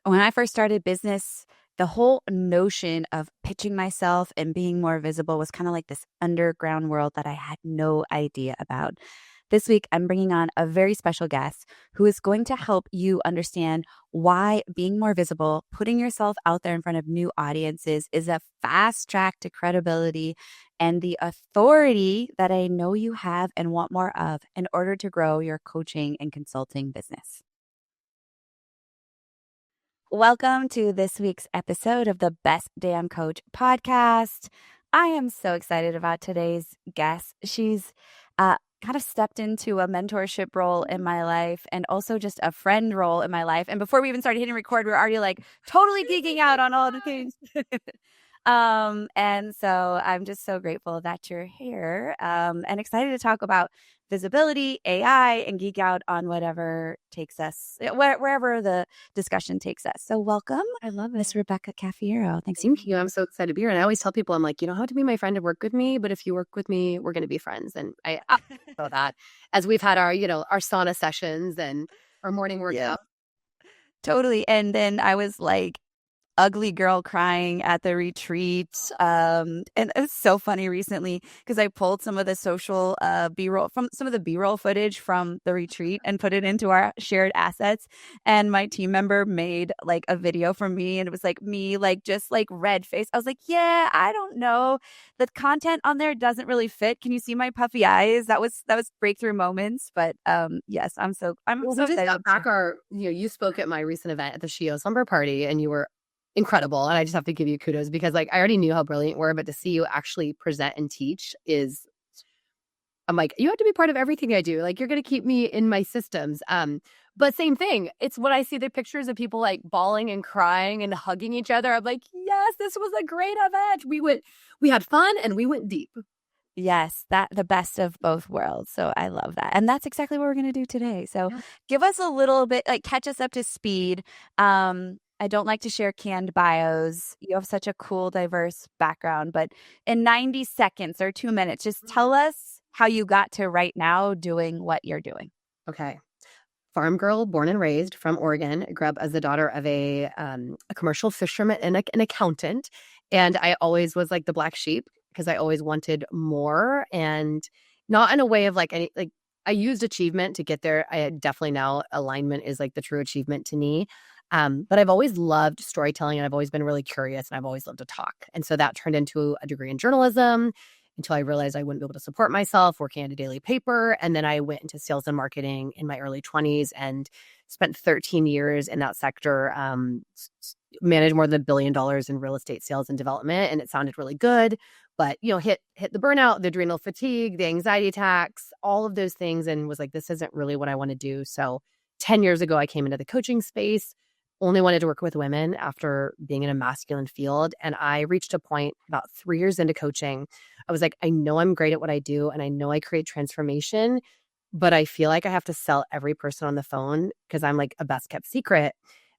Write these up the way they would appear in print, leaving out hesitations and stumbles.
When I first started business, the whole notion of pitching myself and being more visible was kind of like this underground world that I had no idea about. This week, I'm bringing on a very special guest who is going to help you understand why being more visible, putting yourself out there in front of new audiences is a fast track to credibility and the authority that I know you have and want more of in order to grow your coaching and consulting business. Welcome to this week's episode of the Best Damn Coach podcast. I am so excited about today's guest. She's kind of stepped into a mentorship role in my life and also just a friend role in my life. And before we even started hitting record, we were already like totally geeking out on all the things. And so I'm just so grateful that you're here and excited to talk about visibility, AI, and geek out on whatever takes us, wherever the discussion takes us. So welcome. I love it. Miss Rebecca Cafiero. Thanks. Thank you. I'm so excited to be here. And I always tell people, I'm like, you don't have to be my friend to work with me, but if you work with me, we're going to be friends. And I know that as we've had our, our sauna sessions and our morning workout. Totally. And then I was like, ugly girl crying at the retreat. And it's so funny recently because I pulled some of the social B-roll from some of the B-roll footage from the retreat and put it into our shared assets. And my team member made like a video for me and it was like me, like just like red face. I was like, yeah, I don't know. The content on there doesn't really fit. Can you see my puffy eyes? That was breakthrough moments. But yes, I'm so excited. Back you spoke at my recent event at the Shio Slumber Party and you were incredible. And I just have to give you kudos because like I already knew how brilliant you were, but to see you actually present and teach I'm like, you have to be part of everything I do. Like you're going to keep me in my systems. But same thing. It's when I see the pictures of people like bawling and crying and hugging each other. I'm like, yes, this was a great event. We had fun and we went deep. Yes, that the best of both worlds. So I love that. And that's exactly what we're going to do today. So give us a little bit, like catch us up to speed. I don't like to share canned bios. You have such a cool, diverse background, but in 90 seconds or 2 minutes, just tell us how you got to right now doing what you're doing. Okay. Farm girl, born and raised from Oregon, grew up as the daughter of a commercial fisherman and an accountant. And I always was like the black sheep because I always wanted more and not in a way of like I used achievement to get there. I definitely now alignment is like the true achievement to me. But I've always loved storytelling and I've always been really curious and I've always loved to talk. And so that turned into a degree in journalism until I realized I wouldn't be able to support myself working at a daily paper. And then I went into sales and marketing in my early 20s and spent 13 years in that sector, managed more than $1 billion in real estate sales and development. And it sounded really good, but hit the burnout, the adrenal fatigue, the anxiety attacks, all of those things. And was like, this isn't really what I want to do. So 10 years ago, I came into the coaching space. Only wanted to work with women after being in a masculine field. And I reached a point about 3 years into coaching. I was like, I know I'm great at what I do and I know I create transformation, but I feel like I have to sell every person on the phone because I'm like a best kept secret.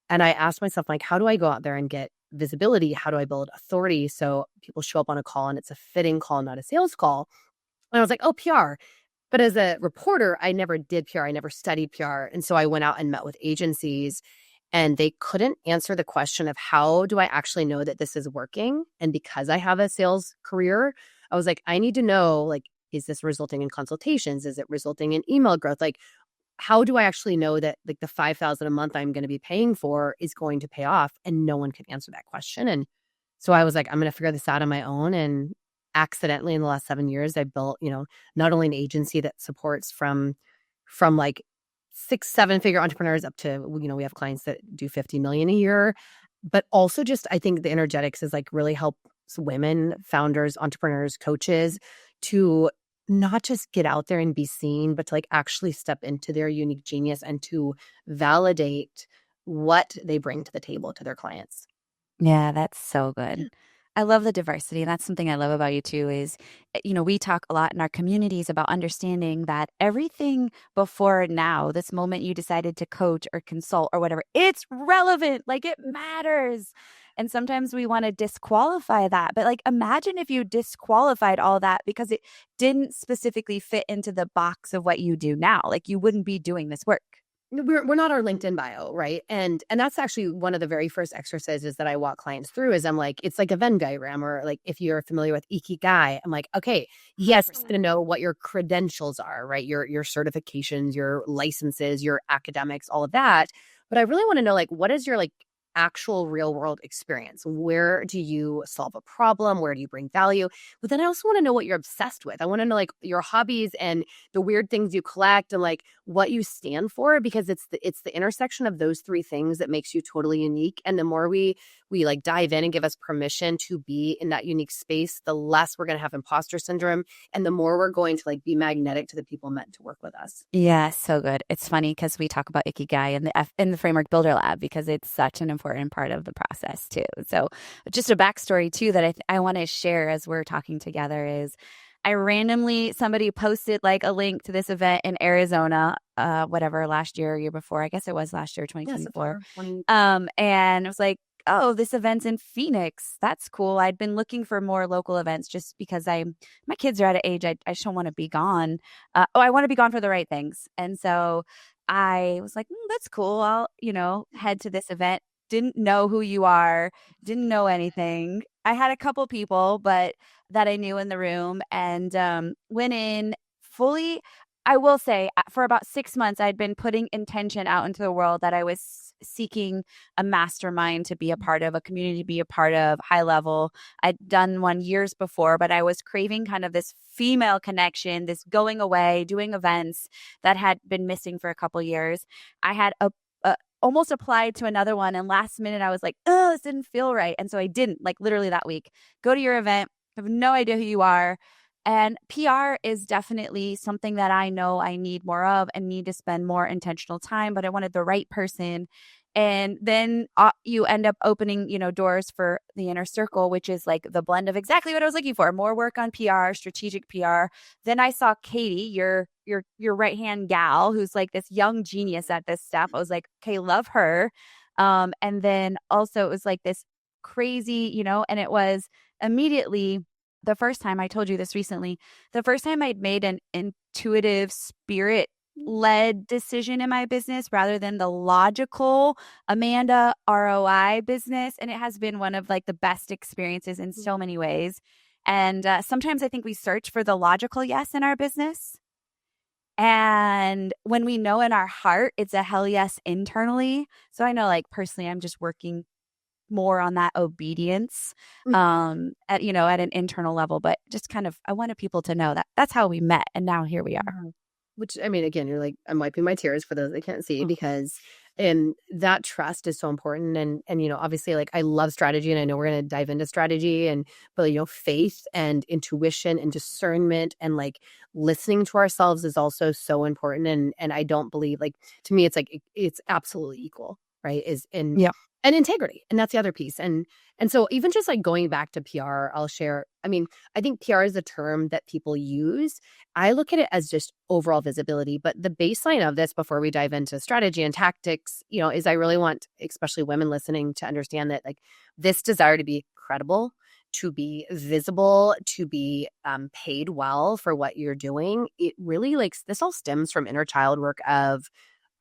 And I asked myself, like, how do I go out there and get visibility? How do I build authority so people show up on a call and it's a fitting call, not a sales call? And I was like, oh, PR. But as a reporter, I never did PR. I never studied PR. And so I went out and met with agencies. And they couldn't answer the question of how do I actually know that this is working? And because I have a sales career, I was like, I need to know, like, is this resulting in consultations? Is it resulting in email growth? Like, how do I actually know that like the $5,000 a month I'm going to be paying for is going to pay off? And no one could answer that question. And so I was like, I'm going to figure this out on my own. And accidentally in the last 7 years, I built, not only an agency that supports from like 6-7 figure entrepreneurs up to, we have clients that do 50 million a year, but also just, I think the energetics is like really helps women, founders, entrepreneurs, coaches to not just get out there and be seen, but to like actually step into their unique genius and to validate what they bring to the table to their clients. Yeah, that's so good. I love the diversity. And that's something I love about you too is, we talk a lot in our communities about understanding that everything before now, this moment you decided to coach or consult or whatever, it's relevant, like it matters. And sometimes we want to disqualify that. But like, imagine if you disqualified all that because it didn't specifically fit into the box of what you do now. Like you wouldn't be doing this work. we're not our LinkedIn bio, right? And that's actually one of the very first exercises that I walk clients through is I'm like, it's like a Venn diagram, or like if you're familiar with Ikigai, I'm like, okay, yes, I'm 100%. going to know what your credentials are, right? Your certifications, your licenses, your academics, all of that. But I really want to know, like, what is your like actual real world experience? Where do you solve a problem? Where do you bring value? But then I also want to know what you're obsessed with. I want to know like your hobbies and the weird things you collect and like what you stand for, because it's the intersection of those three things that makes you totally unique. And the more we like dive in and give us permission to be in that unique space, the less we're going to have imposter syndrome, and the more we're going to like be magnetic to the people meant to work with us. Yeah, so good. It's funny because we talk about Ikigai in the Framework Builder Lab because it's such an important part of the process too. So, just a backstory too that I want to share as we're talking together is I randomly somebody posted like a link to this event in Arizona, whatever last year or year before. I guess it was last year, Yeah, 2024. September 20. And I was like, oh, this event's in Phoenix. That's cool. I'd been looking for more local events just because my kids are at an age I just don't want to be gone. I want to be gone for the right things. And so I was like, that's cool. I'll, head to this event. Didn't know who you are, didn't know anything. I had a couple people, but that I knew in the room and went in fully. I will say for about 6 months, I'd been putting intention out into the world that I was seeking a mastermind to be a part of, a community to be a part of, high level. I'd done one years before, but I was craving kind of this female connection, this going away, doing events that had been missing for a couple years. I had almost applied to another one, and last minute I was like, oh, this didn't feel right. And so I didn't, like literally that week, go to your event. I have no idea who you are. And PR is definitely something that I know I need more of and need to spend more intentional time, but I wanted the right person. And then you end up opening, doors for the inner circle, which is like the blend of exactly what I was looking for, more work on PR, strategic PR. Then I saw Katie, your right hand gal, who's like this young genius at this step. I was like, okay, love her. And then also it was like this crazy, and it was immediately the first time I told you this recently, the first time I'd made an intuitive spirit led decision in my business rather than the logical Amanda ROI business. And it has been one of like the best experiences in so many ways. And sometimes I think we search for the logical yes in our business. And when we know in our heart, it's a hell yes internally. So I know like personally, I'm just working more on that obedience at an internal level, but just kind of I wanted people to know that that's how we met and now here we are. Mhm. Which, I mean, again, you're like, I'm wiping my tears for those that can't see, Oh, because and that trust is so important. And obviously, like, I love strategy, and I know we're going to dive into strategy, but faith and intuition and discernment and like listening to ourselves is also so important. And I don't believe, like, to me, it's like it's absolutely equal, right? Is in yeah. and integrity, and that's the other piece. And so even just like going back to PR, I'll share. I mean, I think PR is a term that people use. I look at it as just overall visibility. But the baseline of this, before we dive into strategy and tactics, is I really want, especially women listening, to understand that like this desire to be credible, to be visible, to be paid well for what you're doing, it really like this all stems from inner child work of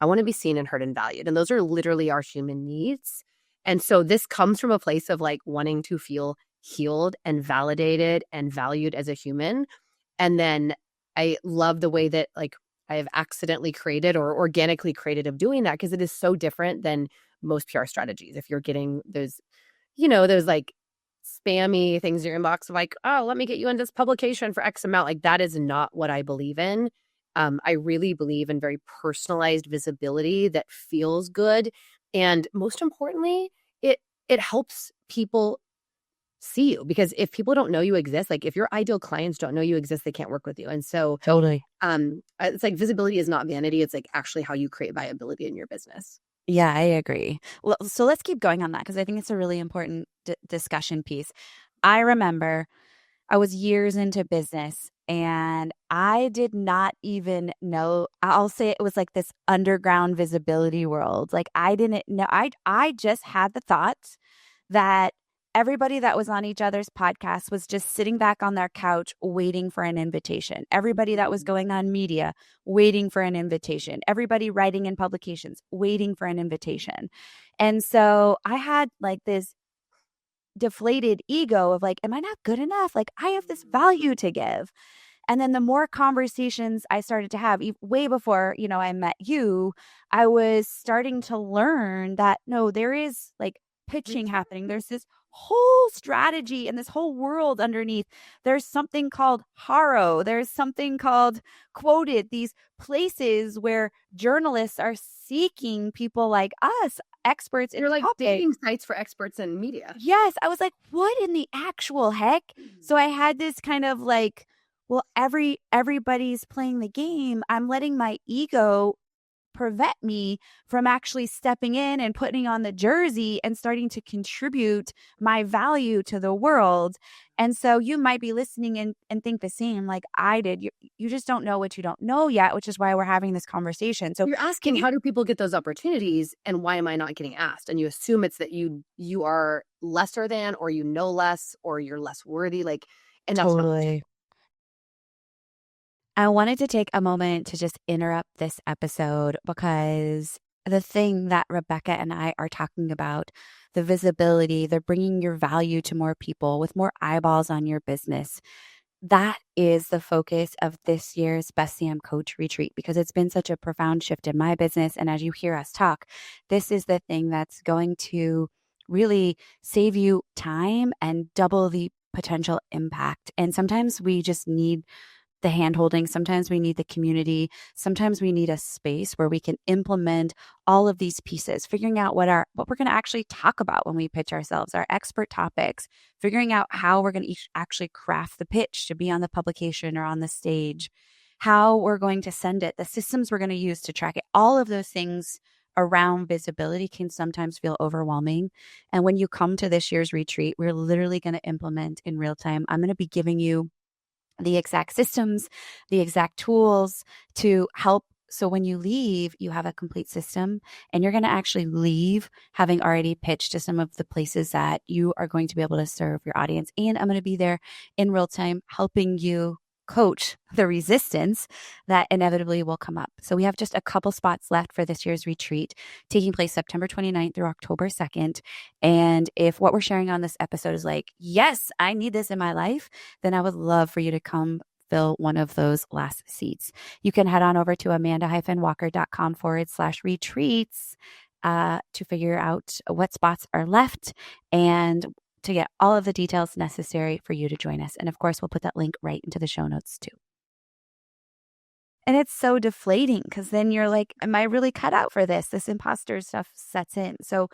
I want to be seen and heard and valued. And those are literally our human needs. And so this comes from a place of like wanting to feel healed and validated and valued as a human. And then I love the way that like I have accidentally created or organically created of doing that, because it is so different than most PR strategies. If you're getting those like spammy things in your inbox of like, oh, let me get you in this publication for X amount. Like that is not what I believe in. I really believe in very personalized visibility that feels good. And most importantly, it helps people see you, because if people don't know you exist, like if your ideal clients don't know you exist, they can't work with you. And so Totally. it's like visibility is not vanity. It's like actually how you create viability in your business. Yeah, I agree. Well, so let's keep going on that because I think it's a really important discussion piece. I remember I was years into business and I did not even know. I'll say it was like this underground visibility world. Like I didn't know. I just had the thought that everybody that was on each other's podcast was just sitting back on their couch waiting for an invitation. Everybody that was going on media waiting for an invitation. Everybody writing in publications waiting for an invitation. And so I had like this deflated ego of like, am I not good enough? Like, I have this value to give. And then the more conversations I started to have, way before, I met you, I was starting to learn that no, there is like pitching happening. There's this whole strategy and this whole world underneath. There's something called Haro. There's something called Quoted, these places where journalists are seeking people like us, experts in You're like topic. dating sites for experts in media. Yes. I was like, what in the actual heck? So I had this kind of like, well, everybody's playing the game. I'm letting my ego prevent me from actually stepping in and putting on the jersey and starting to contribute my value to the world. And so you might be listening and think the same like I did. You just don't know what you don't know yet, which is why we're having this conversation. So you're asking, how do people get those opportunities and why am I not getting asked? And you assume it's that you are lesser than, or you know less, or you're less worthy. Like, and that's totally. I wanted to take a moment to just interrupt this episode because the thing that Rebecca and I are talking about, the visibility, the bringing your value to more people with more eyeballs on your business, that is the focus of this year's Best CM Coach Retreat because it's been such a profound shift in my business. And as you hear us talk, this is the thing that's going to really save you time and double the potential impact. And sometimes we just need the hand holding. Sometimes we need the community. Sometimes we need a space where we can implement all of these pieces, figuring out what we're going to actually talk about when we pitch ourselves, our expert topics, figuring out how we're going to actually craft the pitch to be on the publication or on the stage, how we're going to send it, the systems we're going to use to track it. All of those things around visibility can sometimes feel overwhelming. And when you come to this year's retreat, we're literally going to implement in real time. I'm going to be giving you the exact systems, the exact tools to help. So when you leave, you have a complete system and you're going to actually leave having already pitched to some of the places that you are going to be able to serve your audience. And I'm going to be there in real time helping you coach the resistance that inevitably will come up. So we have just a couple spots left for this year's retreat taking place September 29th through October 2nd. And if what we're sharing on this episode is like, yes, I need this in my life, then I would love for you to come fill one of those last seats. You can head on over to amanda-walker.com/retreats to figure out what spots are left and to get all of the details necessary for you to join us. And of course, we'll put that link right into the show notes too. And it's so deflating because then you're like, am I really cut out for this? This imposter stuff sets in. So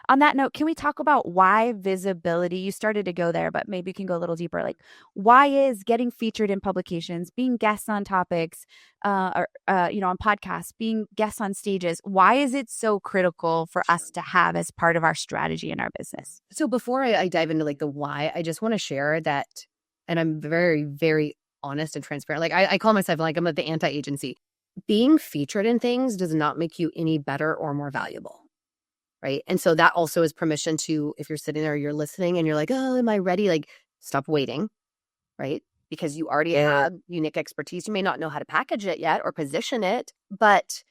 on that note, can we talk about why visibility? You started to go there, but maybe you can go a little deeper. Like, why is getting featured in publications, being guests on topics, on podcasts, being guests on stages, why is it so critical for us to have as part of our strategy in our business? So before I dive into like the why, I just want to share that, and I'm very, very honest and transparent. Like I call myself like I'm at the anti-agency. Being featured in things does not make you any better or more valuable. Right. And so that also is permission to, if you're sitting there, you're listening and you're like, oh, am I ready? Like, stop waiting. Right. Because you already have unique expertise. You may not know how to package it yet or position it. But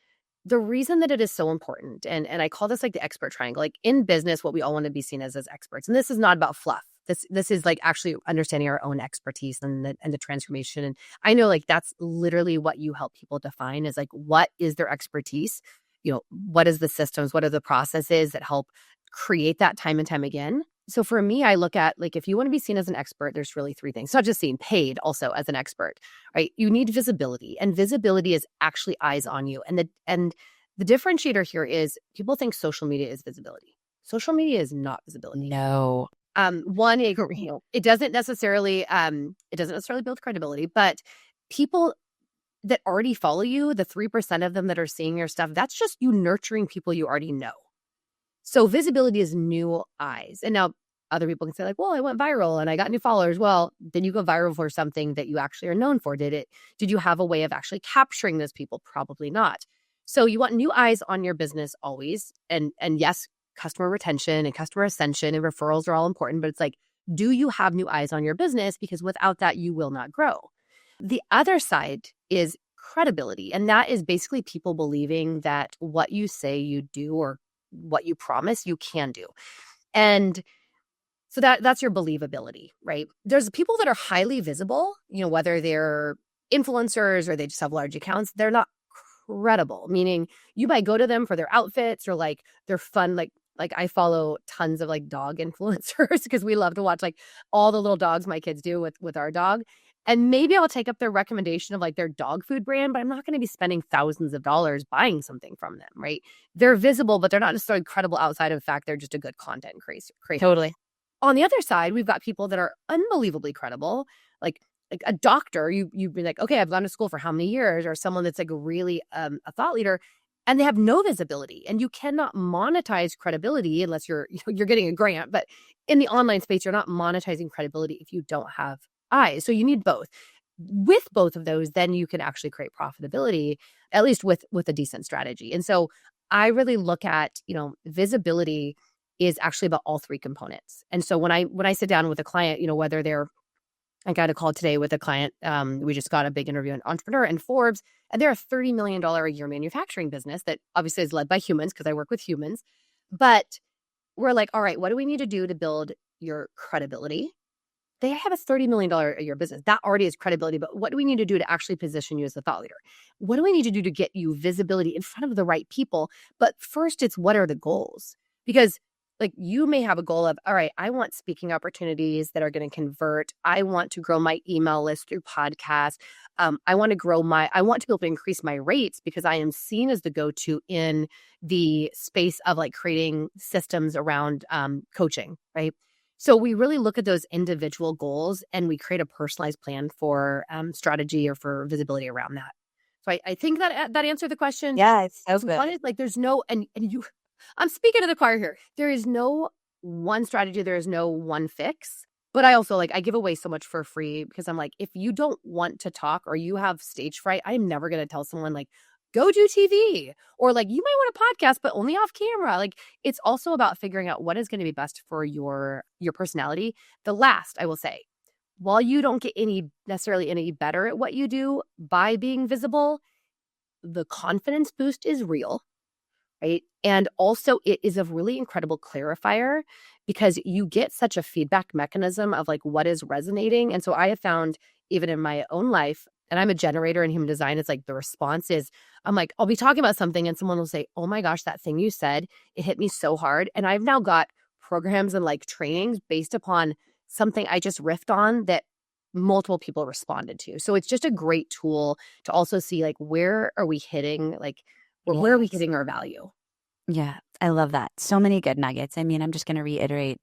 the reason that it is so important, and I call this like the expert triangle, like in business, what we all want to be seen as experts. And this is not about fluff. This is like actually understanding our own expertise and the transformation. And I know like that's literally what you help people define is like, what is their expertise? What is the systems? What are the processes that help create that time and time again? So for me, I look at like, if you want to be seen as an expert, there's really three things. It's not just seen, paid also as an expert, right? You need visibility, and visibility is actually eyes on you. And the differentiator here is people think social media is visibility. Social media is not visibility. No. One, it doesn't necessarily build credibility, but people that already follow you, the 3% of them that are seeing your stuff, that's just you nurturing people you already know. So visibility is new eyes. And now other people can say like, well, I went viral and I got new followers. Well, then you go viral for something that you actually are known for. Did you have a way of actually capturing those people? Probably not. So you want new eyes on your business always. And yes, customer retention and customer ascension and referrals are all important, but it's like, do you have new eyes on your business? Because without that, you will not grow. The other side is credibility. And that is basically people believing that what you say you do or what you promise you can do. And so that's your believability, right? There's people that are highly visible, whether they're influencers or they just have large accounts, they're not credible, meaning you might go to them for their outfits or like their fun, like I follow tons of like dog influencers because we love to watch like all the little dogs my kids do with our dog. And maybe I'll take up their recommendation of like their dog food brand, but I'm not going to be spending thousands of dollars buying something from them, right? They're visible, but they're not necessarily credible outside of the fact they're just a good content creator. Totally. On the other side, we've got people that are unbelievably credible, like a doctor. You'd be like, okay, I've gone to school for how many years, or someone that's like really a thought leader, and they have no visibility. And you cannot monetize credibility unless you're getting a grant. But in the online space, you're not monetizing credibility if you don't have eyes. So you need both. With both of those, then you can actually create profitability, at least with a decent strategy. And so I really look at, visibility is actually about all three components. And so when I sit down with a client, whether I got a call today with a client. We just got a big interview, an entrepreneur in Forbes, and they're a $30 million a year manufacturing business that obviously is led by humans because I work with humans. But we're like, all right, what do we need to do to build your credibility? They have a $30 million a year business. That already is credibility, but what do we need to do to actually position you as a thought leader? What do we need to do to get you visibility in front of the right people? But first, it's what are the goals? Because like you may have a goal of, all right, I want speaking opportunities that are going to convert. I want to grow my email list through podcasts. I want to be able to increase my rates because I am seen as the go-to in the space of like creating systems around coaching, right? So we really look at those individual goals and we create a personalized plan for strategy or for visibility around that. So I think that answered the question. Yeah, it's so good. One is like there's no, and you, I'm speaking to the choir here. There is no one strategy. There is no one fix. But I also I give away so much for free because I'm like, if you don't want to talk or you have stage fright, I'm never going to tell someone like, go do TV or like you might want a podcast, but only off camera. Like it's also about figuring out what is going to be best for your personality. The last I will say, while you don't get necessarily any better at what you do by being visible, the confidence boost is real. Right. And also it is a really incredible clarifier because you get such a feedback mechanism of like what is resonating. And so I have found even in my own life, and I'm a generator in human design, it's like the response is, I'm like, I'll be talking about something and someone will say, oh my gosh, that thing you said, it hit me so hard. And I've now got programs and like trainings based upon something I just riffed on that multiple people responded to. So it's just a great tool to also see like where are we hitting where are we hitting our value? Yeah, I love that. So many good nuggets. I mean, I'm just going to reiterate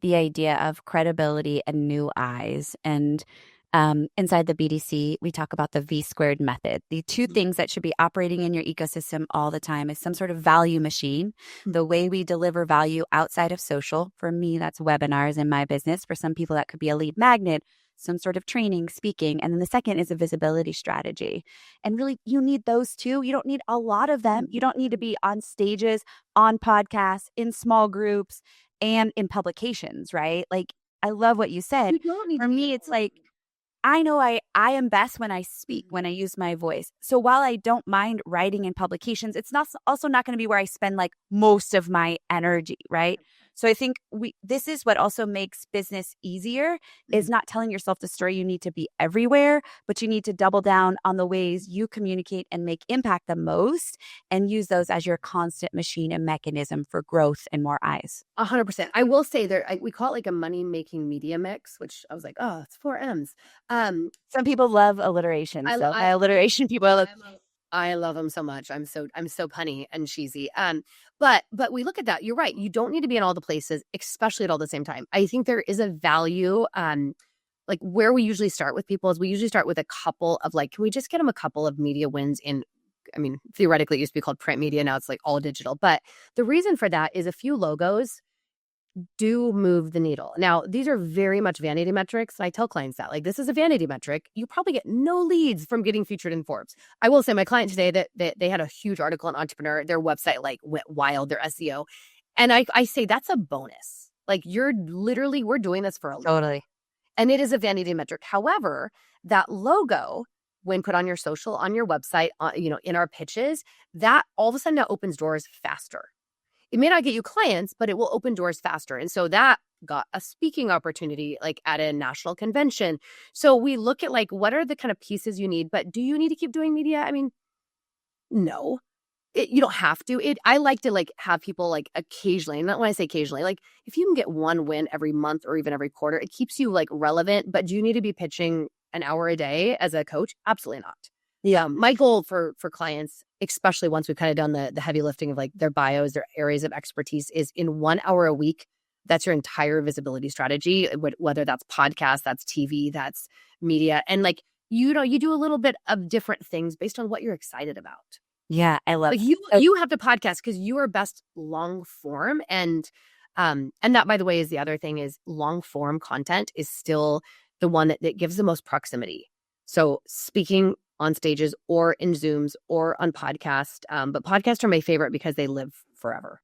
the idea of credibility and new eyes. And inside the BDC, we talk about the V squared method. The two things that should be operating in your ecosystem all the time is some sort of value machine, the way we deliver value outside of social. For me, that's webinars in my business. For some people, that could be a lead magnet, some sort of training, speaking. And then the second is a visibility strategy. And really, you need those two. You don't need a lot of them. You don't need to be on stages, on podcasts, in small groups, and in publications, right? Like, I love what you said. For me, it's like, I know I am best when I speak, when I use my voice. So while I don't mind writing in publications, it's also not going to be where I spend like most of my energy, right? So I think this is what also makes business easier is not telling yourself the story you need to be everywhere, but you need to double down on the ways you communicate and make impact the most and use those as your constant machine and mechanism for growth and more eyes. 100%. I will say we call it like a money-making media mix, which I was like, oh, it's 4 M's. Some people love alliteration. Alliteration people I love them so much. I'm so punny and cheesy. But we look at that. You're right. You don't need to be in all the places, especially at all the same time. I think there is a value. Like where we usually start with people is we usually start with a couple of like, can we just get them a couple of media wins in? I mean, theoretically, it used to be called print media. Now it's like all digital. But the reason for that is a few logos do move the needle. Now, these are very much vanity metrics. I tell clients that like this is a vanity metric. You probably get no leads from getting featured in Forbes. I will say my client today that they had a huge article on Entrepreneur. Their website like went wild, their SEO. And I say that's a bonus. Like we're doing this for a living. Totally. And it is a vanity metric. However, that logo, when put on your social, on your website, in our pitches, that all of a sudden that opens doors faster. It may not get you clients, but it will open doors faster. And so that got a speaking opportunity like at a national convention. So we look at like, what are the kind of pieces you need, but do you need to keep doing media? I mean, no. You don't have to. I like to like have people like occasionally, and not when I say occasionally, like if you can get one win every month or even every quarter, it keeps you like relevant. But do you need to be pitching an hour a day as a coach? Absolutely not. Yeah. My goal for clients, especially once we've kind of done the heavy lifting of like their bios, their areas of expertise, is in 1 hour a week. That's your entire visibility strategy, whether that's podcast, that's TV, that's media. And like, you do a little bit of different things based on what you're excited about. Yeah, I love like you have the podcast because you are best long form. And that, by the way, is the other thing is long form content is still the one that gives the most proximity. So speaking on stages or in Zooms or on podcast, but podcasts are my favorite because they live forever.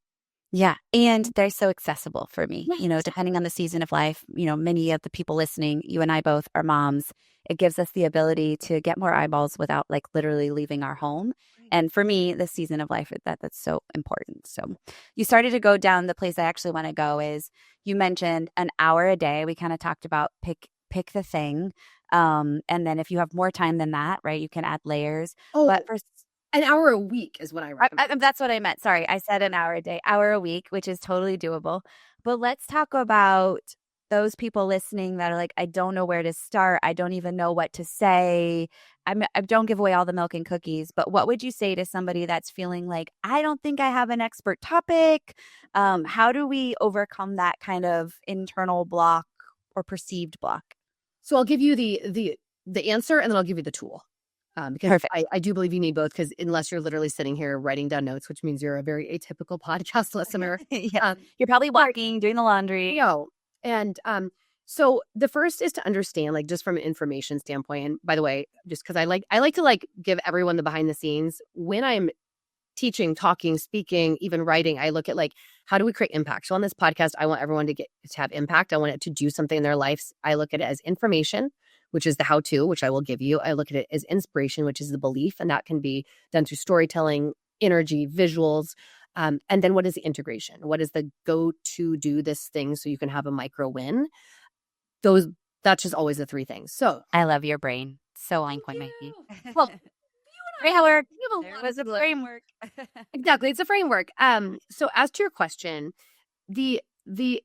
Yeah. And they're so accessible for me, Right. depending on the season of life. Many of the people listening, you and I both are moms. It gives us the ability to get more eyeballs without like literally leaving our home. And for me, this season of life, that's so important. So you started to go down the place I actually want to go is you mentioned an hour a day. We kind of talked about pick the thing. And then if you have more time than that, right, you can add layers. Oh, but for an hour a week is what I recommend. that's what I meant. Sorry. I said an hour a day, hour a week, which is totally doable. But let's talk about those people listening that are like, I don't know where to start. I don't even know what to say. I don't give away all the milk and cookies. But what would you say to somebody that's feeling like, I don't think I have an expert topic? How do we overcome that kind of internal block or perceived block? So I'll give you the answer and then I'll give you the tool. Because I do believe you need both, because unless you're literally sitting here writing down notes, which means you're a very atypical podcast listener. Yeah. You're probably walking, doing the laundry. And so the first is to understand, like, just from an information standpoint. And by the way, just because I like to like give everyone the behind the scenes when I'm teaching, talking, speaking, even writing. I look at like, how do we create impact? So on this podcast, I want everyone to have impact. I want it to do something in their lives. I look at it as information, which is the how-to, which I will give you. I look at it as inspiration, which is the belief, and that can be done through storytelling, energy, visuals. And then what is the integration? What is the go-to do this thing so you can have a micro win? That's just always the three things. So I love your brain. So on point, Mikey. Well, framework. there was a framework. Exactly. It's a framework. So as to your question, the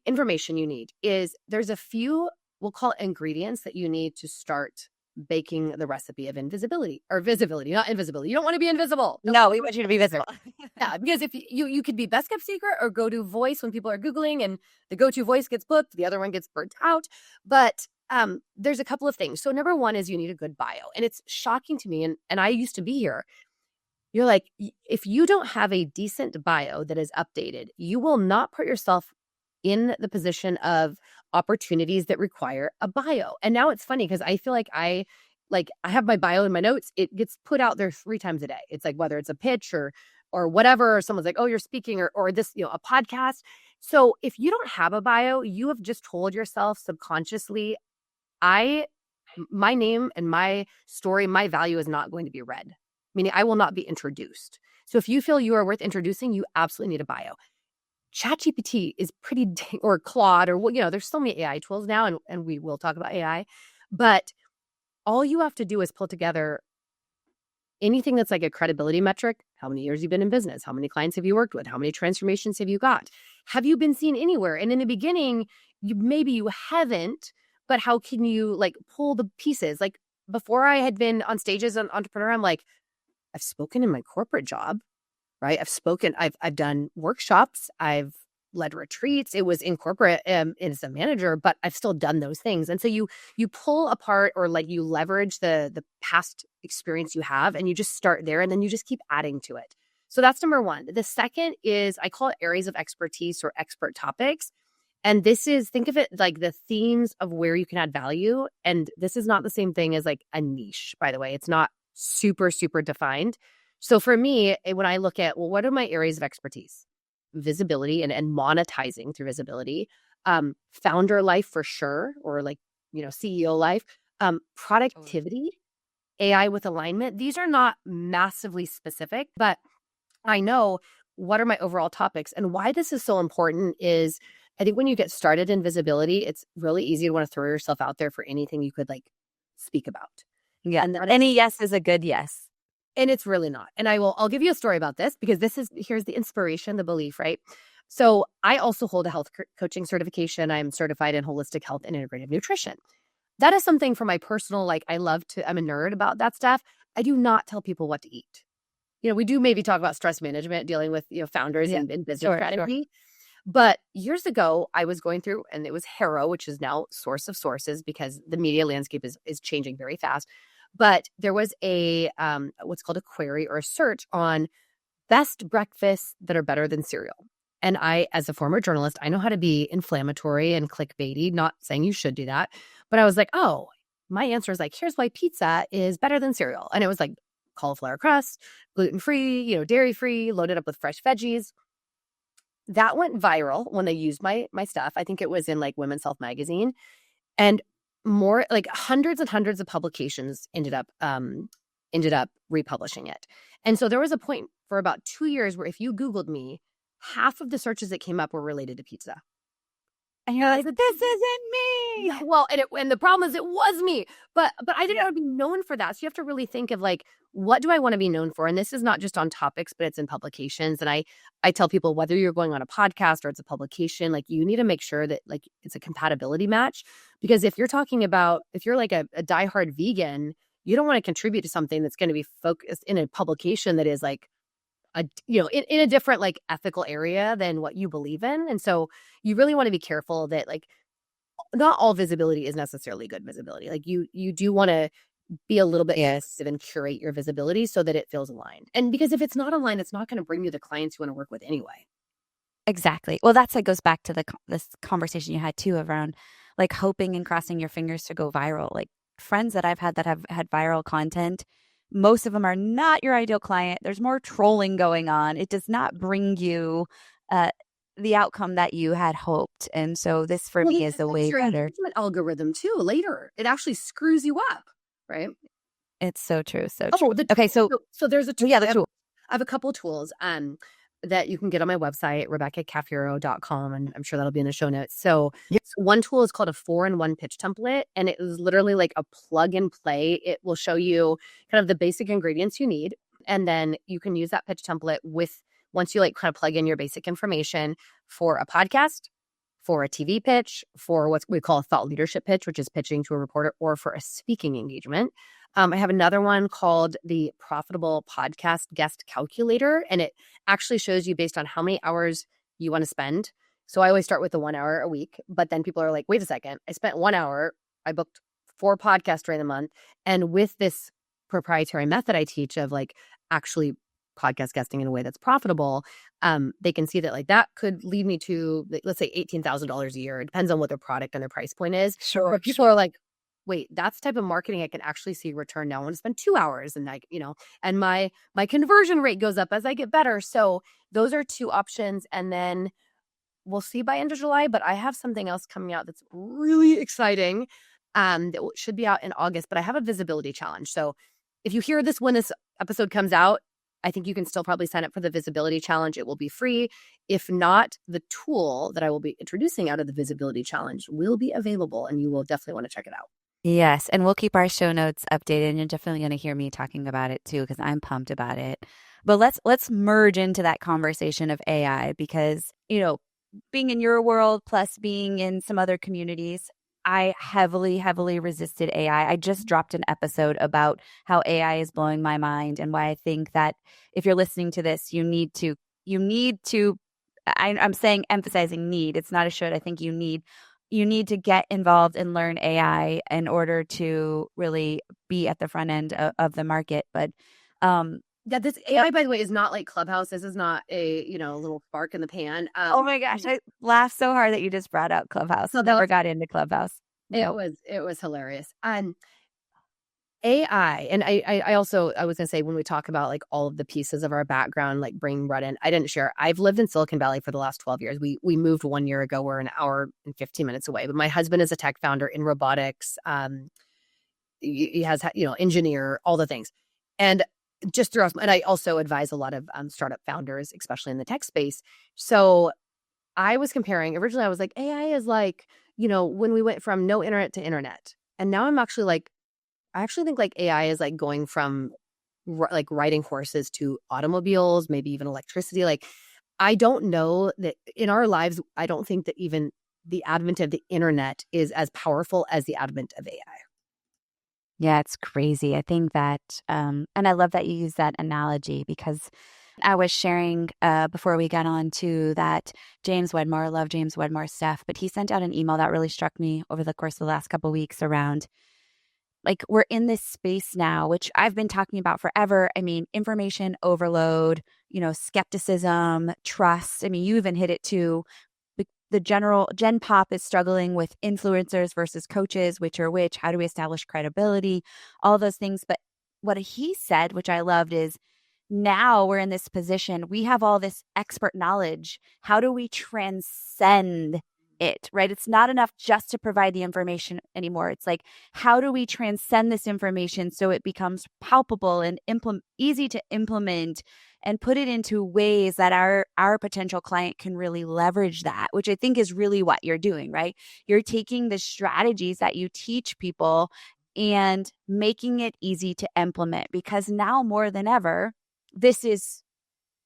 information you need is there's a few, we'll call it ingredients, that you need to start baking the recipe of invisibility or visibility, not invisibility. You don't want to be invisible. No, we want you to be visible. Yeah, because if you could be best kept secret or go to voice when people are Googling and the go-to voice gets booked, the other one gets burnt out. But there's a couple of things. So number one is you need a good bio. And it's shocking to me, and I used to be here. You're like, if you don't have a decent bio that is updated, you will not put yourself in the position of opportunities that require a bio. And now it's funny because I feel like I have my bio in my notes. It gets put out there 3 times a day. It's like, whether it's a pitch or whatever, or someone's like, oh, you're speaking or this, a podcast. So if you don't have a bio, you have just told yourself subconsciously, my name and my story, my value is not going to be read, meaning I will not be introduced. So if you feel you are worth introducing, you absolutely need a bio. ChatGPT is pretty, or Claude, or there's so many AI tools now, and we will talk about AI, but all you have to do is pull together anything that's like a credibility metric. How many years you've been in business? How many clients have you worked with? How many transformations have you got? Have you been seen anywhere? And in the beginning, maybe you haven't, but how can you like pull the pieces? Like before I had been on stages as an entrepreneur, I'm like, I've spoken in my corporate job, right? I've done workshops, I've led retreats. It was in corporate as a manager, but I've still done those things. And so you pull apart, or like you leverage the past experience you have, and you just start there, and then you just keep adding to it. So that's number one. The second is, I call it areas of expertise or expert topics. And this is, think of it like the themes of where you can add value. And this is not the same thing as like a niche, by the way. It's not super, super defined. So for me, when I look at, well, what are my areas of expertise? visibility and monetizing through visibility, founder life for sure, or like, CEO life, Totally. productivity, AI with alignment. These are not massively specific, but I know what are my overall topics. And why this is so important is I think when you get started in visibility, it's really easy to want to throw yourself out there for anything you could like speak about. Yeah. And that is, Any yes is a good yes. and it's really not. And I'll give you a story about this because here's the inspiration, the belief, right? So I also hold a health coaching certification. I'm certified in holistic health and integrative nutrition. That is something for my personal, like I'm a nerd about that stuff. I do not tell people what to eat. We do maybe talk about stress management, dealing with, founders Yeah. and business Sure. Sure. strategy. But years ago, I was going through, and it was HARO, which is now Source of Sources because the media landscape is changing very fast. But there was a what's called a query or a search on best breakfasts that are better than cereal. And I, as a former journalist, I know how to be inflammatory and clickbaity, not saying you should do that. But I was like, oh, my answer is like, here's why pizza is better than cereal. And it was like cauliflower crust, gluten-free, dairy-free, loaded up with fresh veggies. That went viral when they used my stuff. I think it was in like Women's Health magazine. And more like hundreds and hundreds of publications ended up republishing it. And so there was a point for about 2 years where if you Googled me, half of the searches that came up were related to pizza. And you're like, this isn't me. Yeah, well, and the problem is it was me, but I didn't want to be known for that. So you have to really think of like, what do I want to be known for? And this is not just on topics, but it's in publications. And I tell people whether you're going on a podcast or it's a publication, like you need to make sure that like it's a compatibility match. Because if you're like a diehard vegan, you don't want to contribute to something that's going to be focused in a publication that is like in a different like ethical area than what you believe in. And so you really want to be careful that like not all visibility is necessarily good visibility. Like you do want to be a little bit Yes. selective and curate your visibility so that it feels aligned. And because if it's not aligned, it's not going to bring you the clients you want to work with anyway. Exactly. Well, that's like goes back to this conversation you had too around like hoping and crossing your fingers to go viral. Like friends that I've had that have had viral content, most of them are not your ideal client. There's more trolling going on. It does not bring you uh, the outcome that you had hoped. And so this for Well, me it is a affects way your better. engagement algorithm too later. It actually screws you up, right? It's so true. So true. Oh, the Okay. tool. So So there's a tool. yeah, the tool. I have a couple tools that you can get on my website, RebeccaCafiero.com, and I'm sure that'll be in the show notes. So one tool is called a 4-in-1 pitch template, and it is literally like a plug and play. It will show you kind of the basic ingredients you need, and then you can use that pitch template once you like kind of plug in your basic information for a podcast, for a TV pitch, for what we call a thought leadership pitch, which is pitching to a reporter, or for a speaking engagement. I have another one called the Profitable Podcast Guest Calculator, and it actually shows you based on how many hours you want to spend. So I always start with the 1 hour a week, but then people are like, wait a second, I spent 1 hour, I booked 4 podcasts during the month. And with this proprietary method I teach of like actually podcast guesting in a way that's profitable, they can see that like that could lead me to, let's say, $18,000 a year. It depends on what their product and their price point is. Sure. But people are like, wait, that's the type of marketing I can actually see return now. I want to spend 2 hours and and my conversion rate goes up as I get better. So those are 2 options. And then we'll see by end of July, but I have something else coming out that's really exciting. That should be out in August, but I have a visibility challenge. So if you hear this when this episode comes out, I think you can still probably sign up for the visibility challenge. It will be free. If not, the tool that I will be introducing out of the visibility challenge will be available, and you will definitely want to check it out. Yes, and we'll keep our show notes updated, and you're definitely going to hear me talking about it too because I'm pumped about it. But let's merge into that conversation of AI because, being in your world plus being in some other communities, I heavily, heavily resisted AI. I just dropped an episode about how AI is blowing my mind and why I think that if you're listening to this, you need to, I'm saying emphasizing need. It's not a should. I think you need to get involved and learn AI in order to really be at the front end of the market. But Yeah, this AI, by the way, is not like Clubhouse. This is not a little spark in the pan. oh my gosh, I laughed so hard that you just brought out Clubhouse. So Never got into Clubhouse. it was hilarious. AI, and I also, I was gonna say, when we talk about like all of the pieces of our background, like bringing Brett in, I didn't share. I've lived in Silicon Valley for the last 12 years. We moved 1 year ago. We're an hour and 15 minutes away. But my husband is a tech founder in robotics. He has, engineer, all the things, and just through us. And I also advise a lot of startup founders, especially in the tech space. So I was comparing. Originally, I was like, AI is like, when we went from no internet to internet, and now I'm actually like, I actually think like AI is like going from like riding horses to automobiles, maybe even electricity. Like, I don't know that in our lives, I don't think that even the advent of the internet is as powerful as the advent of AI. Yeah, it's crazy. I think that, and I love that you use that analogy because I was sharing before we got on to that James Wedmore, love James Wedmore's stuff, but he sent out an email that really struck me over the course of the last couple of weeks around like we're in this space now, which I've been talking about forever. I mean, information overload, skepticism, trust. I mean, you even hit it too. The general Gen Pop is struggling with influencers versus coaches, which are which, how do we establish credibility, all those things. But what he said, which I loved, is now we're in this position. We have all this expert knowledge. How do we transcend it, right? It's not enough just to provide the information anymore. It's like, how do we transcend this information so it becomes palpable and easy to implement and put it into ways that our potential client can really leverage that, which I think is really what you're doing, right? You're taking the strategies that you teach people and making it easy to implement because now more than ever, this is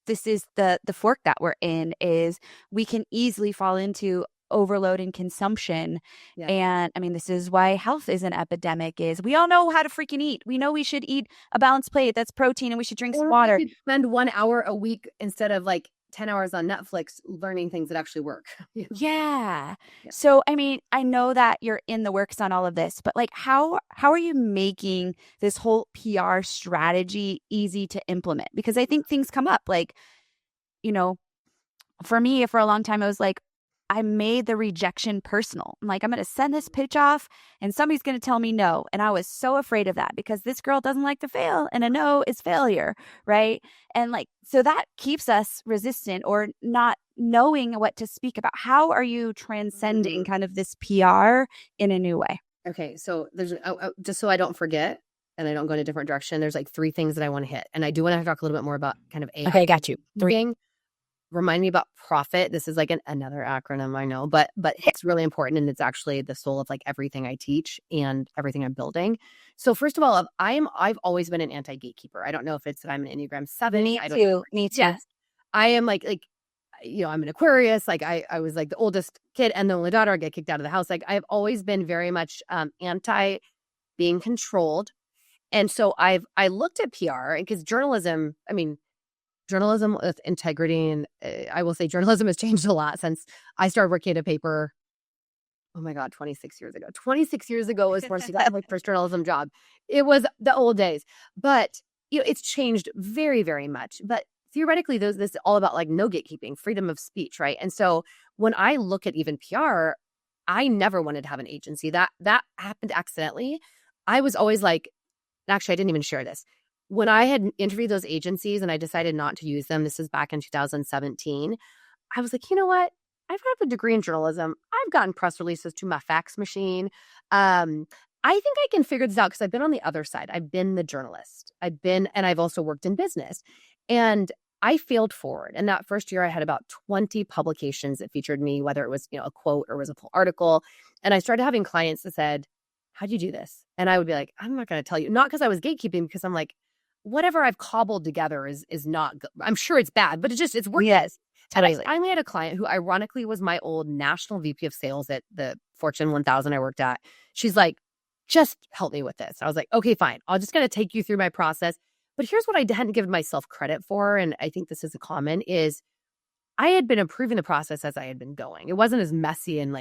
the fork that we're in is we can easily fall into overload and consumption. Yeah. And I mean, this is why health is an epidemic is we all know how to freaking eat. We know we should eat a balanced plate that's protein and we should drink some water. We could spend 1 hour a week instead of like 10 hours on Netflix learning things that actually work. Yeah. Yeah. So, I mean, I know that you're in the works on all of this, but like how are you making this whole PR strategy easy to implement? Because I think things come up like, you know, for me, for a long time, it was like, I made the rejection personal. I'm like, I'm going to send this pitch off and somebody's going to tell me no. And I was so afraid of that because this girl doesn't like to fail and a no is failure. Right. And like, so that keeps us resistant or not knowing what to speak about. How are you transcending kind of this PR in a new way? Okay. So there's, just so I don't forget and I don't go in a different direction, there's like 3 things that I want to hit. And I do want to talk a little bit more about kind of AI. Okay, got you. 3. Remind me about profit. This is like another acronym, I know, but it's really important and it's actually the soul of like everything I teach and everything I'm building. So first of all, I've always been an anti-gatekeeper. I don't know if it's that I'm an Enneagram 7. Me too. Me too. Yes. I am like I'm an Aquarius. Like I was like the oldest kid and the only daughter. I get kicked out of the house. Like I've always been very much anti being controlled. And so I looked at PR because journalism, I mean, journalism with integrity. And I will say journalism has changed a lot since I started working at a paper. Oh my God, 26 years ago. 26 years ago was when I got my first journalism job. It was the old days. But it's changed very, very much. But theoretically, this is all about like no gatekeeping, freedom of speech, right? And so when I look at even PR, I never wanted to have an agency. That happened accidentally. I was always like, actually, I didn't even share this. When I had interviewed those agencies and I decided not to use them, this was back in 2017, I was like, you know what? I've got a degree in journalism. I've gotten press releases to my fax machine. I think I can figure this out because I've been on the other side. I've been the journalist. And I've also worked in business. And I failed forward. And that first year I had about 20 publications that featured me, whether it was, a quote or was a full article. And I started having clients that said, how'd you do this? And I would be like, I'm not going to tell you. Not because I was gatekeeping, because I'm like, whatever I've cobbled together is not good. I'm sure it's bad, but it's working. Yes, totally. And I finally had a client who ironically was my old national VP of sales at the Fortune 1000 I worked at. She's like, just help me with this. I was like, okay, fine. I'll just going to take you through my process. But here's what I hadn't given myself credit for. And I think this is a common is I had been improving the process as I had been going. It wasn't as messy and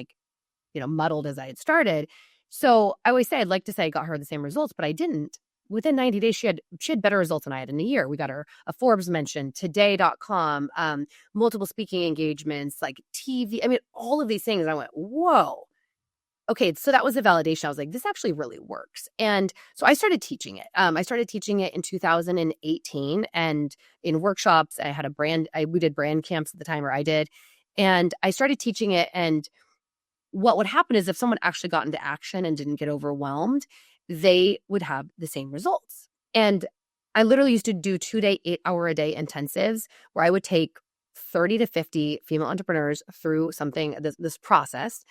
muddled as I had started. So I always say, I'd like to say I got her the same results, but I didn't. Within 90 days, she had better results than I had in a year. We got her a Forbes mention, today.com, multiple speaking engagements, like TV. I mean, all of these things. I went, whoa. okay, so that was the validation. I was like, this actually really works. And so I started teaching it. I started teaching it in 2018, and in workshops, I had a brand, we did brand camps at the time, or I did. And I started teaching it. And what would happen is if someone actually got into action and didn't get overwhelmed, they would have the same results. And I literally used to do 2-day, 8-hour-a-day intensives where I would take 30 to 50 female entrepreneurs through this process.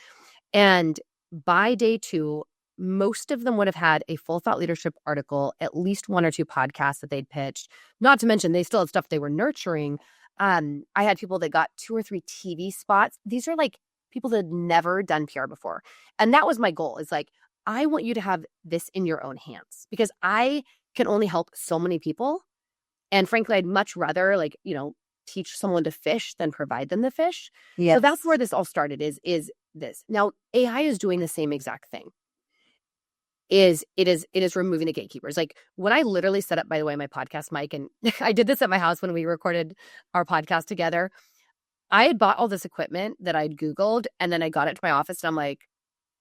And by day 2, most of them would have had a full thought leadership article, at least 1 or 2 podcasts that they'd pitched. Not to mention, they still had stuff they were nurturing. I had people that got 2 or 3 TV spots. These are like people that had never done PR before. And that was my goal, is like, I want you to have this in your own hands, because I can only help so many people. And frankly, I'd much rather teach someone to fish than provide them the fish. Yes. So that's where this all started, is this. Now, AI is doing the same exact thing. It is removing the gatekeepers. Like when I literally set up, by the way, my podcast mic, and I did this at my house when we recorded our podcast together. I had bought all this equipment that I'd Googled, and then I got it to my office, and I'm like,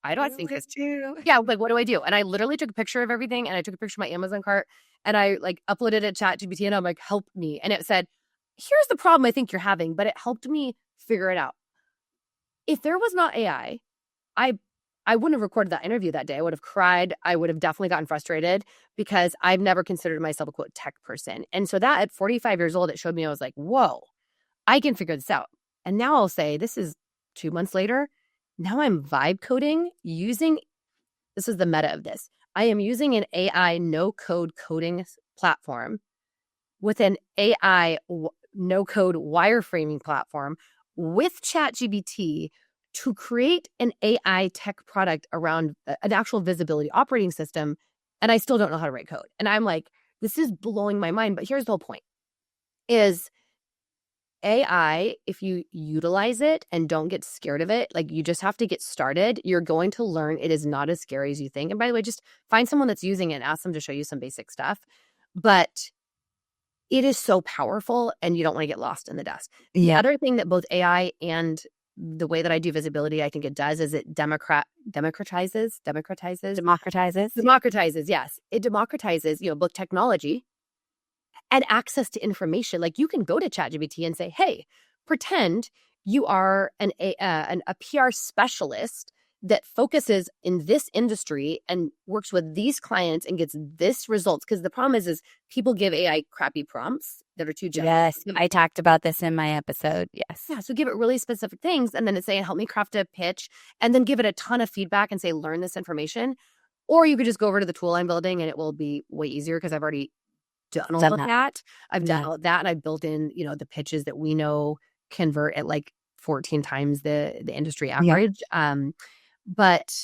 I don't think this. Yeah, like, what do I do? And I literally took a picture of everything, and I took a picture of my Amazon cart, and I uploaded it to ChatGPT, and I'm like, help me. And it said, here's the problem I think you're having, but it helped me figure it out. If there was not AI, I wouldn't have recorded that interview that day. I would have cried. I would have definitely gotten frustrated, because I've never considered myself a quote tech person. And so that at 45 years old, it showed me, I was like, whoa, I can figure this out. And now I'll say, this is 2 months later. Now I'm vibe coding using, this is the meta of this. I am using an AI no code coding platform with an AI no code wireframing platform with ChatGPT to create an AI tech product around an actual visibility operating system. And I still don't know how to write code. And I'm like, this is blowing my mind. But here's the whole point, is AI, if you utilize it and don't get scared of it, like you just have to get started, you're going to learn it is not as scary as you think. And by the way, just find someone that's using it and ask them to show you some basic stuff. But it is so powerful, and you don't want to get lost in the dust. The other thing that both AI and the way that I do visibility, I think it does, is it democratizes. Yes. It democratizes, book technology and access to information. Like you can go to ChatGPT and say, hey, pretend you are a PR specialist that focuses in this industry and works with these clients and gets this results. Because the problem is people give AI crappy prompts that are too general. Yes, I talked about this in my episode. Yes. Yeah, so give it really specific things, and then it's saying, help me craft a pitch, and then give it a ton of feedback and say, learn this information. Or you could just go over to the tool I'm building, and it will be way easier, because I've already done all of that. I've done all of that, and I've built in, the pitches that we know convert at like 14 times the industry average. But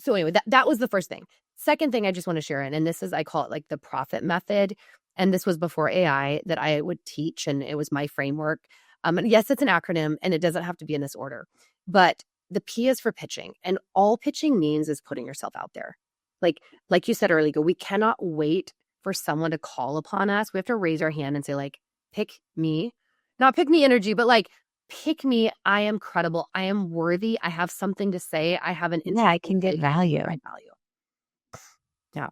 so anyway, that was the first thing. Second thing I just want to share, and this is, I call it like the profit method. And this was before AI, that I would teach, and it was my framework. And yes, it's an acronym, and it doesn't have to be in this order. But the P is for pitching, and all pitching means is putting yourself out there. Like you said earlier, we cannot wait for someone to call upon us. We have to raise our hand and say, like, pick me, not pick me energy, but like, pick me. I am credible. I am worthy. I have something to say. I have I can get value. Yeah.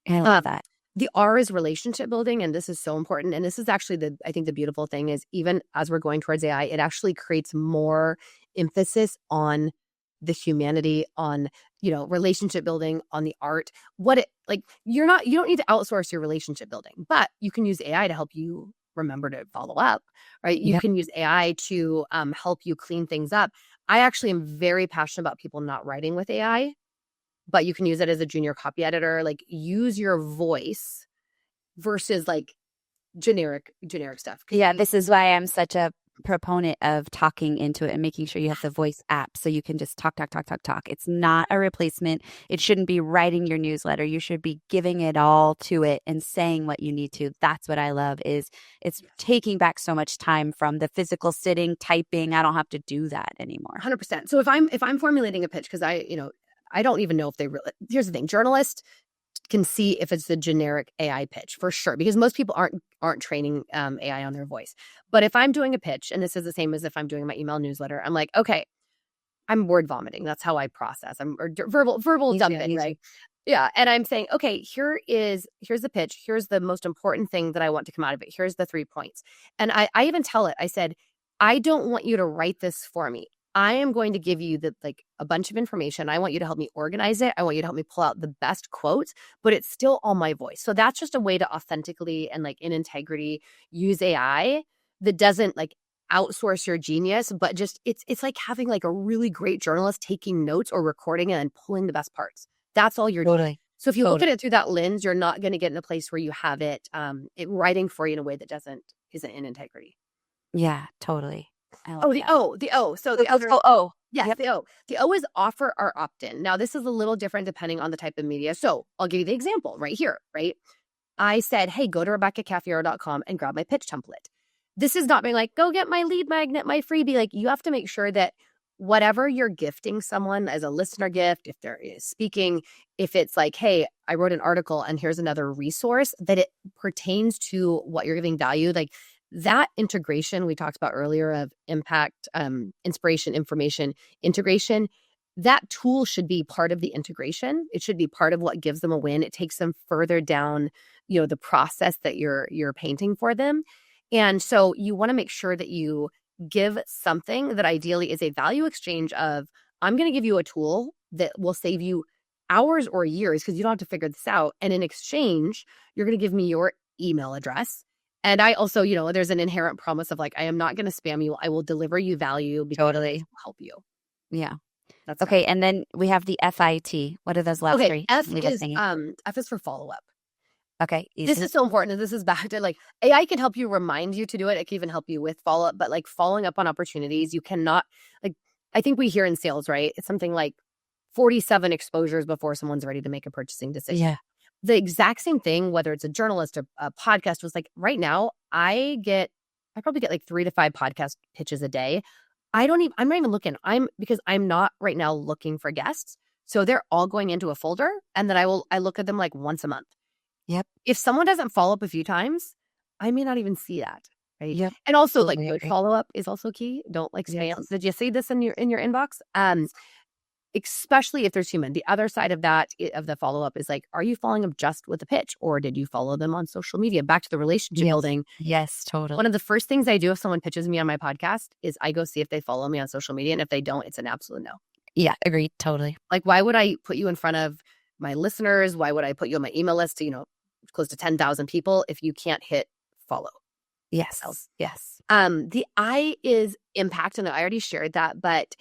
I love that. The R is relationship building, and this is so important. And this is actually I think the beautiful thing is, even as we're going towards AI, it actually creates more emphasis on the humanity, on, relationship building, on the art. You don't need to outsource your relationship building, but you can use AI to help you remember to follow up, right? You can use AI to help you clean things up. I actually am very passionate about people not writing with AI, but you can use it as a junior copy editor. Like, use your voice versus like generic stuff. Yeah, this is why I'm such a proponent of talking into it and making sure you have the voice app, so you can just talk. It's not a replacement. It shouldn't be writing your newsletter. You should be giving it all to it and saying what you need to. That's what I love, is it's taking back so much time from the physical sitting, typing. I don't have to do that anymore. 100%. So if I'm formulating a pitch, because I don't even know if they really, here's the thing, journalists can see if it's a generic AI pitch for sure, because most people aren't training AI on their voice. But if I'm doing a pitch, and this is the same as if I'm doing my email newsletter, I'm like, okay, I'm word vomiting. That's how I process. I'm or verbal dumping, right? Yeah. And I'm saying, okay, here's the pitch. Here's the most important thing that I want to come out of it. Here's the 3 points. And I even tell it, I said, I don't want you to write this for me. I am going to give you a bunch of information. I want you to help me organize it. I want you to help me pull out the best quotes, but it's still all my voice. So that's just a way to authentically and in integrity use AI that doesn't outsource your genius, but just it's like having a really great journalist taking notes or recording it and pulling the best parts. That's all you're doing. Totally. So if you look at it through that lens, you're not going to get in a place where you have it writing for you in a way that isn't in integrity. Yeah, totally. I like Oh, the that. O, the O. So the other O. yes, Yep. the O. The O is offer or opt-in. Now this is a little different depending on the type of media. So I'll give you the example right here, right? I said, hey, go to RebeccaCafiero.com and grab my pitch template. This is not being go get my lead magnet, my freebie. You have to make sure that whatever you're gifting someone as a listener gift, if they're speaking, if it's hey, I wrote an article and here's another resource, that it pertains to what you're giving value. That integration we talked about earlier of impact, inspiration, information, integration, that tool should be part of the integration. It should be part of what gives them a win. It takes them further down, the process that you're painting for them. And so you want to make sure that you give something that ideally is a value exchange of, I'm going to give you a tool that will save you hours or years because you don't have to figure this out. And in exchange, you're going to give me your email address. And I also, there's an inherent promise of I am not going to spam you. I will deliver you value because it will help you. Yeah. That's okay. And then we have the FIT. What are those last three? F is for follow-up. Okay. This is so important. And this is back to AI can help you, remind you to do it. It can even help you with follow-up, but following up on opportunities, you cannot I think we hear in sales, right? It's something 47 exposures before someone's ready to make a purchasing decision. Yeah. The exact same thing, whether it's a journalist or a podcast, was right now I probably get 3 to 5 podcast pitches a day. I'm not even looking. Because I'm not right now looking for guests. So they're all going into a folder and then I look at them once a month. Yep. If someone doesn't follow up a few times, I may not even see that. Right. Yep. And also good follow-up is also key. Don't spam. Yes. Did you see this in your inbox? Especially if there's human. The other side of that, of the follow-up is are you following up just with a pitch or did you follow them on social media? Back to the relationship building. Yes, totally. One of the first things I do if someone pitches me on my podcast is I go see if they follow me on social media. And if they don't, it's an absolute no. Yeah, agreed. Totally. Why would I put you in front of my listeners? Why would I put you on my email list to, close to 10,000 people if you can't hit follow? Yes. Yes. The I is impact. And I already shared that, but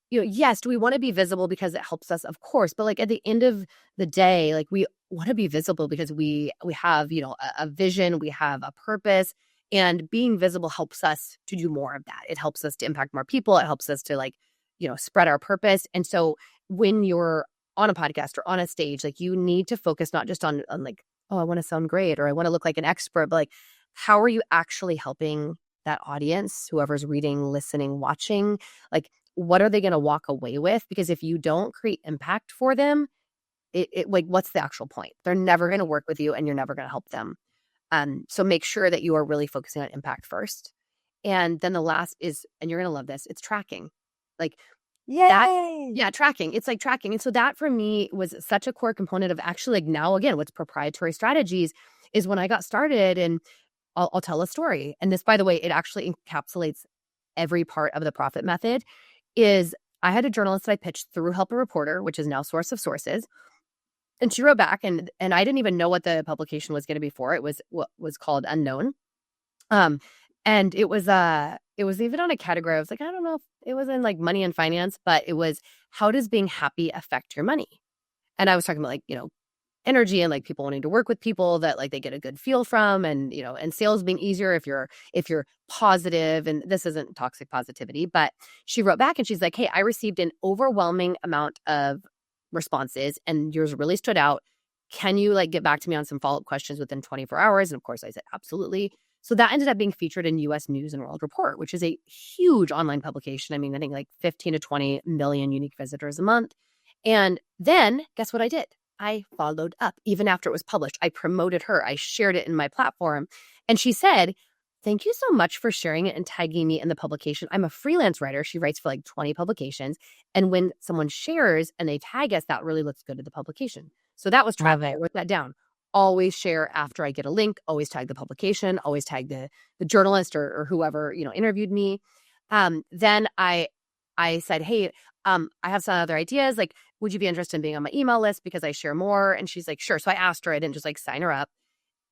yes, do we want to be visible because it helps us? Of course. But at the end of the day, we want to be visible because we have, a vision, we have a purpose, and being visible helps us to do more of that. It helps us to impact more people. It helps us to spread our purpose. And so when you're on a podcast or on a stage, you need to focus not just on oh, I want to sound great or I want to look like an expert, but how are you actually helping that audience, whoever's reading, listening, watching? What are they going to walk away with? Because if you don't create impact for them, what's the actual point? They're never going to work with you and you're never going to help them. So make sure that you are really focusing on impact first. And then the last is, and you're going to love this, it's tracking. Tracking. It's tracking. And so that for me was such a core component of actually now, again, what's proprietary strategies is when I got started, and I'll tell a story. And this, by the way, it actually encapsulates every part of the profit method. Is I had a journalist that I pitched through Help a Reporter, which is now Source of Sources. And she wrote back and I didn't even know what the publication was going to be for. It was what was called Unknown. And it was even on a category. I was I don't know if it was in money and finance, but it was, how does being happy affect your money? And I was talking about energy and people wanting to work with people that they get a good feel from, and and sales being easier if you're positive. And this isn't toxic positivity, but she wrote back and she's hey, I received an overwhelming amount of responses and yours really stood out. Can you get back to me on some follow-up questions within 24 hours? And of course I said absolutely. So that ended up being featured in US News and World Report, which is a huge online publication. I mean, I think 15 to 20 million unique visitors a month. And then guess what I did? I followed up even after it was published. I promoted her. I shared it in my platform. And she said, Thank you so much for sharing it and tagging me in the publication. I'm a freelance writer. She writes for like 20 publications. And when someone shares and they tag us, that really looks good at the publication. So that was Love tracked. I it. wrote that down. Always share after I get a link, always tag the publication, always tag the journalist or whoever, interviewed me. Then I said, hey, I have some other ideas. Like, would you be interested in being on my email list because I share more? And she's like, sure. So I asked her, I didn't just like sign her up.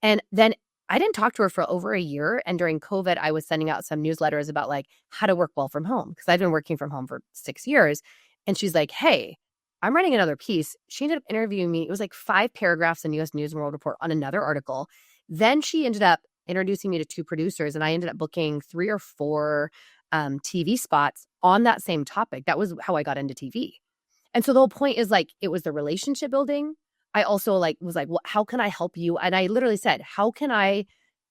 And then I didn't talk to her for over a year. And during COVID, I was sending out some newsletters about like how to work well from home because I've been working from home for 6 years. And she's like, hey, I'm writing another piece. She ended up interviewing me. It was like 5 paragraphs in US News and World Report on another article. Then she ended up introducing me to 2 producers, and I ended up booking 3 or 4 TV spots on that same topic. That was how I got into TV. And so the whole point is like, it was the relationship building. I also like was like, well, how can I help you? And I literally said, how can I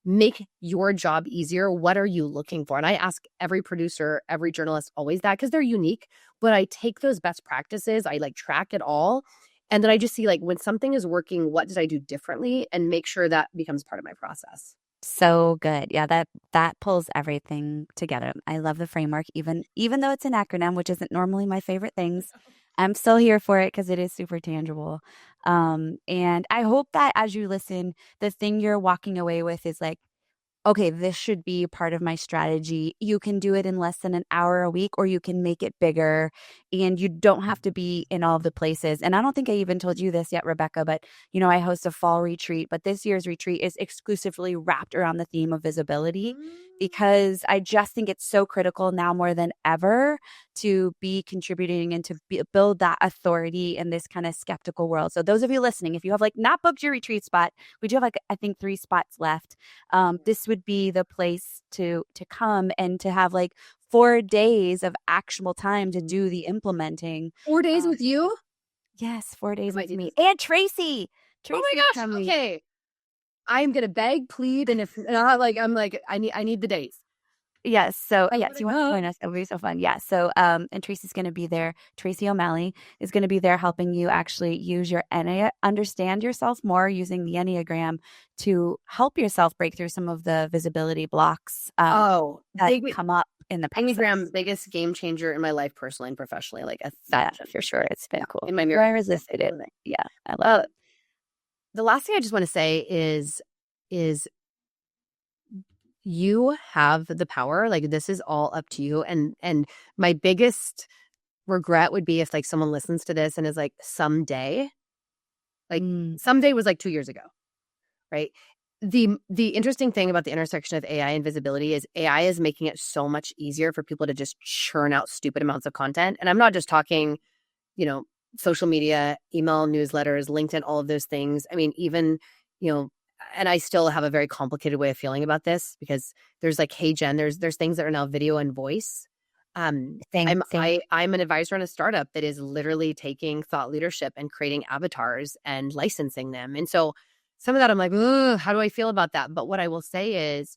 make your job easier? What are you looking for? And I ask every producer, every journalist always that because they're unique. But I take those best practices, I like track it all. And then I just see like when something is working, what did I do differently and make sure that becomes part of my process. So good. Yeah, that pulls everything together. I love the framework, even though it's an acronym, which isn't normally my favorite things. I'm still here for it because it is super tangible. And I hope that as you listen, the thing you're walking away with is like, okay, this should be part of my strategy. You can do it in less than an hour a week, or you can make it bigger, and you don't have to be in all of the places. And I don't think I even told you this yet, Rebecca, but I host a fall retreat, but this year's retreat is exclusively wrapped around the theme of visibility because I just think it's so critical now more than ever to be contributing and to build that authority in this kind of skeptical world. So those of you listening, if you have like not booked your retreat spot, we do have like, I think 3 spots left. This would be the place to come and to have like 4 days of actual time to do the implementing. 4 days with you? Yes, 4 days I might with do me this. and Tracy. Oh my Tracy's gosh. coming. Okay. I'm gonna beg, plead, and if I'm like, I need the days. Yes. So I yes, wanna you want to go. join us? It'll be so fun. Yeah. So and Tracy's going to be there. Tracy O'Malley is going to be there helping you actually use your understand yourself more using the Enneagram to help yourself break through some of the visibility blocks that Big come up in the Enneagram, process. biggest game changer in my life personally and professionally, like Yeah, 1,000. for sure. It's been Yeah, cool. in my Where mirror. I resisted it. Yeah, I love Uh, it. the last thing I just want to say is you have the power. Like this is all up to you. And my biggest regret would be if like someone listens to this and is like, someday, like Mm, someday was like 2 years ago, right? The interesting thing about the intersection of AI and visibility is AI is making it so much easier for people to just churn out stupid amounts of content. And I'm not just talking, you know, social media, email, newsletters, LinkedIn, all of those things. I mean, even, you know, and I still have a very complicated way of feeling about this because there's like, hey Jen, there's things that are now video and voice. same, same. I'm an advisor on a startup that is literally taking thought leadership and creating avatars and licensing them. And so some of that I'm like, ugh, how do I feel about that? But what I will say is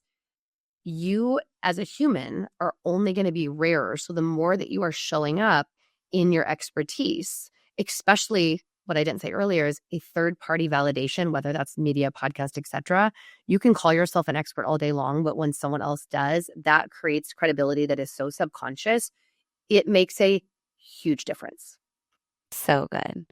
you as a human are only going to be rarer. So the more that you are showing up in your expertise, especially what I didn't say earlier is a third party validation, whether that's media, podcast, etc. You can call yourself an expert all day long, but when someone else does, that creates credibility that is so subconscious. It makes a huge difference. So good.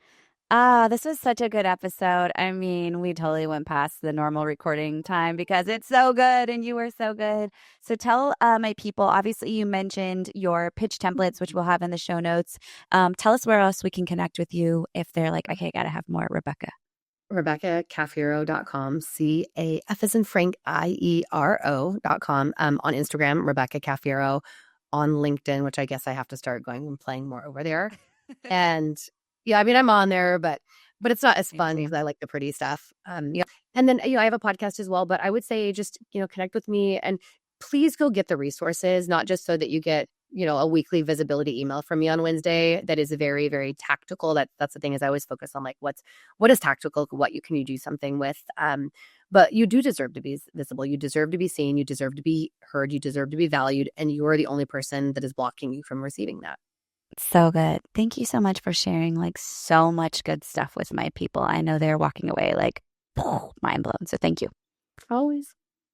This was such a good episode. I mean, we totally went past the normal recording time because it's so good and you were so good. So tell my people, obviously you mentioned your pitch templates, which we'll have in the show notes. Tell us where else we can connect with you if they're like, okay, I gotta have more Rebecca. RebeccaCafiero.com, CAF as in Frank, IERO.com. On Instagram, Rebecca Cafiero, on LinkedIn, which I guess I have to start going and playing more over there. And yeah, I mean, I'm on there, but it's not as fun because I like the pretty stuff. Yep. And then, I have a podcast as well, but I would say just, connect with me and please go get the resources, not just so that you get, a weekly visibility email from me on Wednesday that is very, very tactical. That's the thing is I always focus on like, what is tactical? What can you do something with? But you do deserve to be visible. You deserve to be seen. You deserve to be heard. You deserve to be valued. And you're the only person that is blocking you from receiving that. So good. Thank you so much for sharing like so much good stuff with my people. I know they're walking away like mind blown. So thank you. Always.